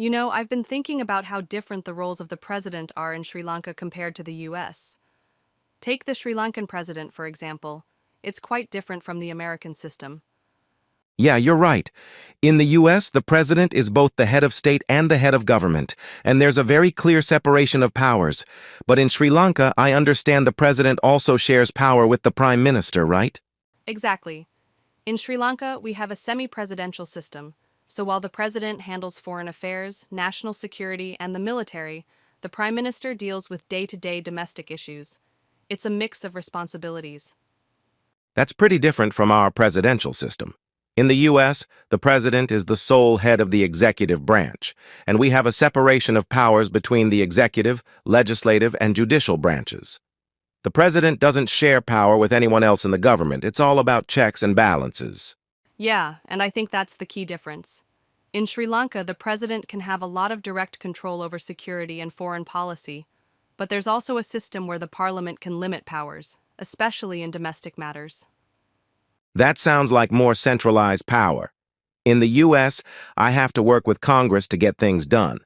You know, I've been thinking about how different the roles of the president are in Sri Lanka compared to the US. Take the Sri Lankan president, for example. It's quite different from the American system. Yeah, you're right. In the US, the president is both the head of state and the head of government, and there's a very clear separation of powers. But in Sri Lanka, I understand the president also shares power with the prime minister, right? Exactly. In Sri Lanka, we have a semi-presidential system. So while the president handles foreign affairs, national security, and the military, the prime minister deals with day-to-day domestic issues. It's a mix of responsibilities. That's pretty different from our presidential system. In the US, the president is the sole head of the executive branch, and we have a separation of powers between the executive, legislative, and judicial branches. The president doesn't share power with anyone else in the government. It's all about checks and balances. Yeah, and I think that's the key difference. In Sri Lanka, the president can have a lot of direct control over security and foreign policy, but there's also a system where the parliament can limit powers, especially in domestic matters. That sounds like more centralized power. In the US, I have to work with Congress to get things done,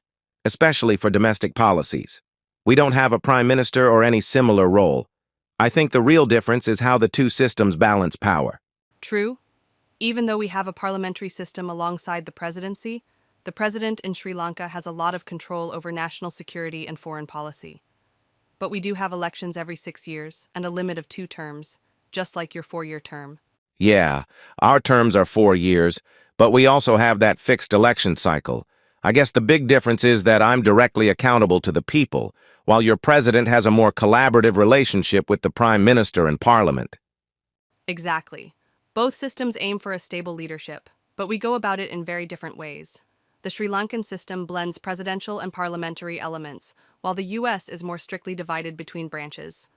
especially for domestic policies. We don't have a prime minister or any similar role. I think the real difference is how the two systems balance power. True, even though we have a parliamentary system alongside the president in Sri Lanka has a lot of control over national security and foreign policy. But we do have elections every 6 years and a limit of 2 terms, just like your 4-year term. Yeah, our terms are 4 years, but we also have that fixed election cycle. I guess the big difference is that I'm directly accountable to the people, while your president has a more collaborative relationship with the prime minister and parliament. Exactly. Both systems aim for a stable leadership, but we go about it in very different ways. The Sri Lankan system blends presidential and parliamentary elements, while the US is more strictly divided between branches.